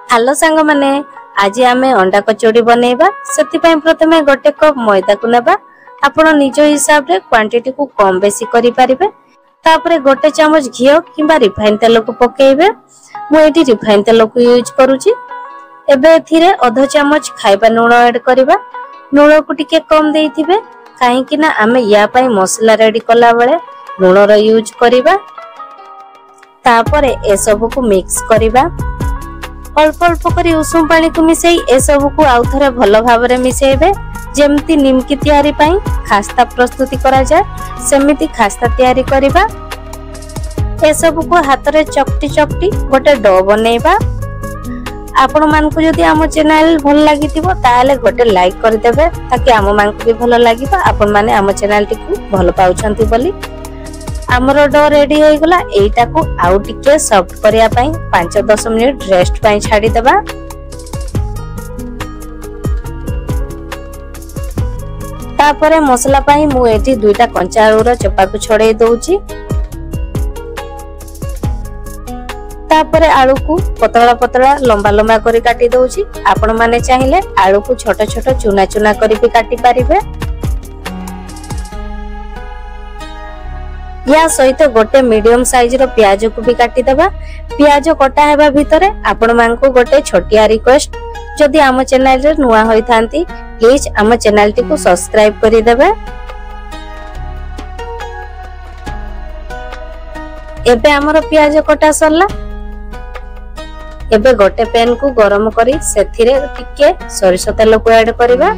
Hello सांग माने आज आमे अंडा कचौड़ी बनेबा सेति पय प्रथमे गोटे कप मैदा को नेबा आपण निज हिसाब रे क्वांटिटी को कम बेसी करि परिबे तापरे गोटे चमच घियो किबा रिफाइन तेल को पकेइबे मु एटी रिफाइन तेल को यूज करूची एबे एथिरे आधा चमच खाइबा नून ऐड करबा नून को टिके कम देइथिबे काहे कि ना आमे या पय मसला रेडी कला बेले नून रो यूज करबा तापरे ए सब को मिक्स करबा अल्प अल्प करी उषुम पानी को मिसई ए सब को आउ थरे भलो भाबरे मिसेबे जेमती निमकी तयारी पई खास्ता प्रस्तुति करा जाय सेमिति खास्ता तयारी करबा ए सब को हाथ रे चकटी चकटी गोटे डो बनेबा आपण मान को जदी हम चैनल भल लागितिबो ताले गोटे लाइक कर देबे ताकि हम मान को भी भलो लागिबा आपण माने हम चैनल टी को भलो पाउछंती बोली हमरो डो रेडी होई गला एटा को आउ टिके सॉफ्ट करिया पई 5-10 मिनिट रेस्ट पई छाडी देबा तापरे मसला पई मु एठी दुईटा कंचा आलूर चोपा को छोड़े दउची तापरे आलू को पतला पतला लंबा लंबा करी काटी दउची आपण माने चाहिले आलू को छोट छोट चुना चुना करी भी काटी पारिबे या सहित गोटे मीडियम साइज रो प्याज को भी काटी देबा प्याज कटा हेबा भितरे आपण मान को गोटे छोटिया रिक्वेस्ट जदि आम चैनल रे नुआ होई थांती प्लीज आम चैनल टी को सब्सक्राइब करि देबे एबे हमरो प्याज कटा सरला एबे गोटे पैन को गरम करी सेथिरे टिके सरिसो तेल को ऐड करबा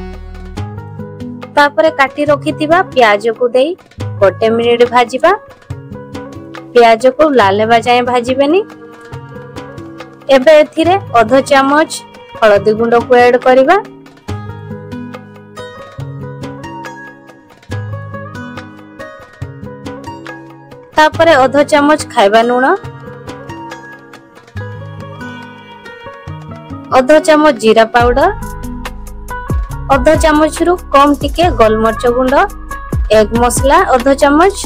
तापरे काटी रखितिबा प्याज को देई गोटे मिनिट भाजीबा प्याज को लाल हेबा जाय भाजीबेनी एबे एथिरे आधा चमच हळदी गुंड को ऐड करबा तापरे आधा चमच खाइबा नून आधा चमच जीरा पाउडर आधा चमच रु कम टिके गोलमरिच गुंड एग मसला आधा चमच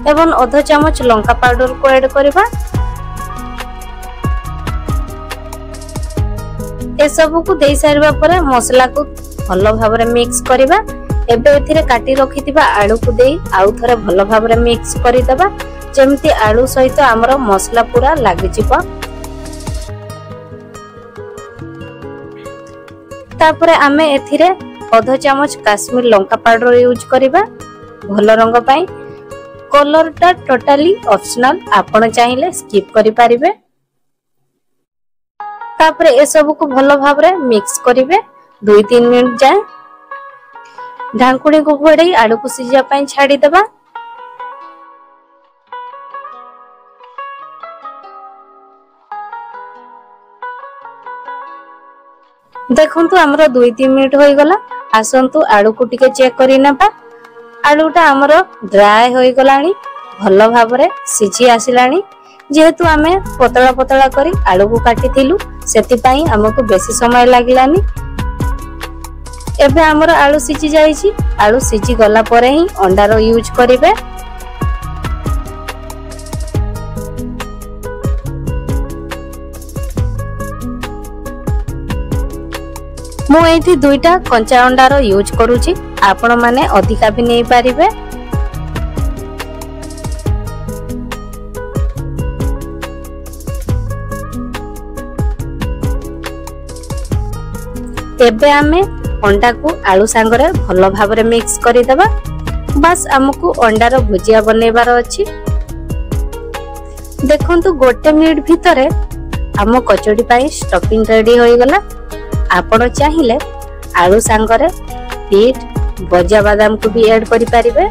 एवं आधा चमच लंका पाउडर को ऐड करबा ए सब को देई सारबा परे मसला को भलो भाबरे मिक्स करबा एबे एथिरे काटी रखितिबा आलू को देई आउ थरे भलो भाबरे मिक्स करि देबा जेमति आलू सहित हमरो मसला पूरा लागि जिवो तापरे आमे एथिरे आधा चमच काश्मीर लंका पाउडर यूज करबा भलो रंग पाई कलर टा टोटली ऑप्शनल आपण चाहिले स्किप करि पारिबे तापरे ए सब को भलो भाबरे मिक्स करिवे 2-3 मिनिट जाय ढांकुणी को घोड़े आलू को सिझा पाई छाडी देबा देखंतु हमरो 2-3 मिनिट होई गला आसंतु आलू को टिके चेक करि नेबा आलूटा हमरो ड्राई होई गलानी भलो भाबरे सिझी आसिलानी जेहेतु आमे पतला पतला करी आलू को काटी थिलु सेति पई हमको बेसी समय लागिलानी एबे हमरो आलू सिझी जाईची आलू सिझी गला परे ही अंडा रो यूज करिवे मु एठी दुईटा कंचा अंडा रो यूज करूची आपण माने अधिका भी नै पारिबे एबे आमे अंडा को आलू सांगरे भलो भाबरे मिक्स करि देबा बस हमकु अंडा रो भुजिया बनेबार अछि देखंतु गोटे मिनिट भितरे हम कचौड़ी पाई स्टफिंग रेडी होई गला आपण चाहिले आलू सांगरे बीट बजा बादाम को भी ऐड करि पारिबे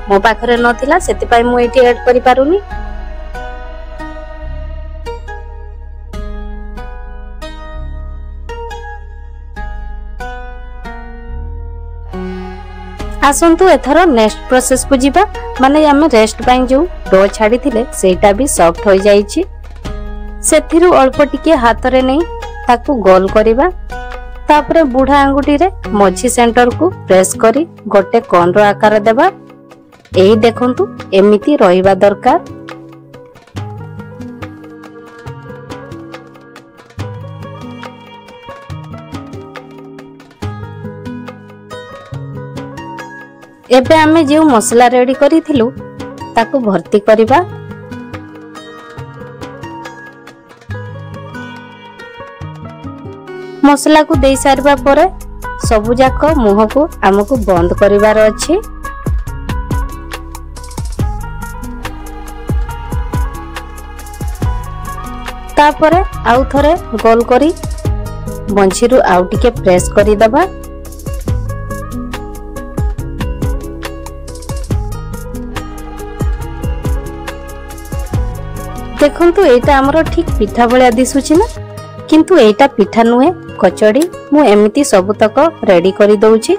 मो पाखरे नथिला सेति पाई मु एटी ऐड करि पारुनी आसंतु एथरो नेक्स्ट प्रोसेस को जीवा माने हमें रेस्ट पाई जो डो छाडी थिले सेटा भी सॉफ्ट हो जाईची सेथिरु अल्प टिके हाथ रे नै ताकू गोल करिबा तापरे बुढ़ा आंगुठी रे मझी सेंटर को प्रेस करी गोटे कोन रो आकार देबा एही देखंतु एमिति रहिबा दरकार एबे आमे जो मसला रेडी करिथिलु ताकू भर्ती करिबा। मसला को दे सारबा परे सबु जाक मुह को आमको बंद करिवार अछि। तापरे आउ थरे गोल करी बंशीरु आउ टिके प्रेस करि दबा। देखंतु एटा हमरो ठीक पिठा भलिया दिसुछि ना, किंतु एटा पिठा नुहे कचड़ी। मु एमिति सब तक रेडी करि दउछि।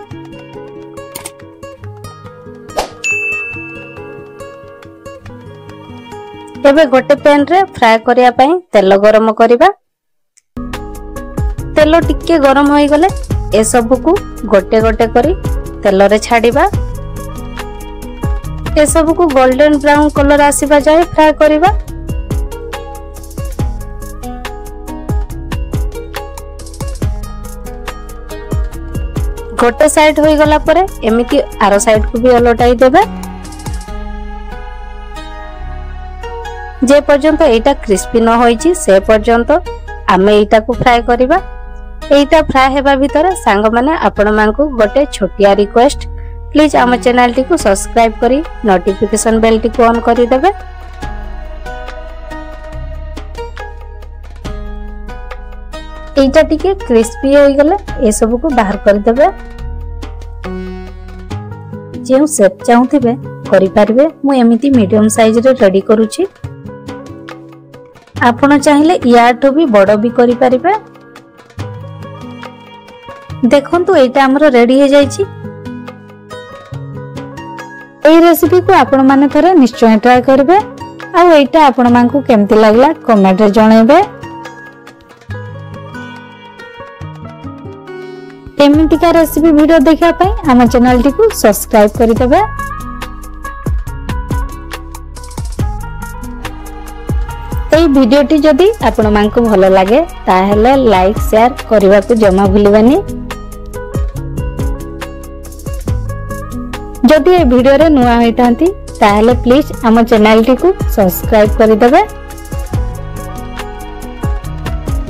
एबे गोटे पैन रे फ्राई करिया पई तेल गरम करिबा। तेल टिके गरम होई गले ए सब को गोटे गोटे करी तेल रे छाडिबा। ए सब को गोल्डन ब्राउन कलर आसीबा जाय फ्राई करिबा। गोटे साइड होई गला परे एमिति आरो साइड को भी अलटाई देबा। जे पर्यंत एटा क्रिस्पी न होईची से पर्यंत आमे एटा को फ्राई करिबा। एटा फ्राई हेबा भितर सांग माने आपण मानकु गोटे छोटिया रिक्वेस्ट, प्लीज आम चैनल टी को सब्सक्राइब करी नोटिफिकेशन बेल टी को ऑन करि देबे। एटा टिके क्रिस्पी होई गले ए सब को बाहर कर देबे। जेउ सेप चाहुथिबे करि पारबे। मु एमिति मीडियम साइज रे रेडी करूची। आपण चाहिले याठो भी बड़ भी करि पारिबे। देखंतु एटा हमरो रेडी हो जाईची। एई रेसिपी को आपण माने थरे निश्चय ट्राई करबे। आ एटा आपण मानकु केमति लागला कमेंट रे जणेबे। एमितिका रेसिपी वीडियो देखा पई हम चैनल टी को सब्सक्राइब करि देबे। एई वीडियो टी जदी आपण मानकु भलो लागे ताहेले लाइक शेयर करबा को जमा भूलिबानी। जदी ए वीडियो रे नुआ होइतांती ताहेले प्लीज हम चैनल टी को सब्सक्राइब करि देबे।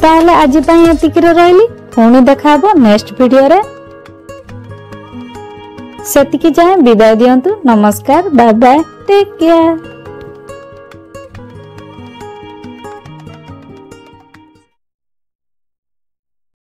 ताहेले आज पई एतिक रे रहली। पुणी देखा नेक्स्ट वीडियो रे। सेतिकी जाए विदाय दियंतु। नमस्कार, बाय बाय, टेक केयर।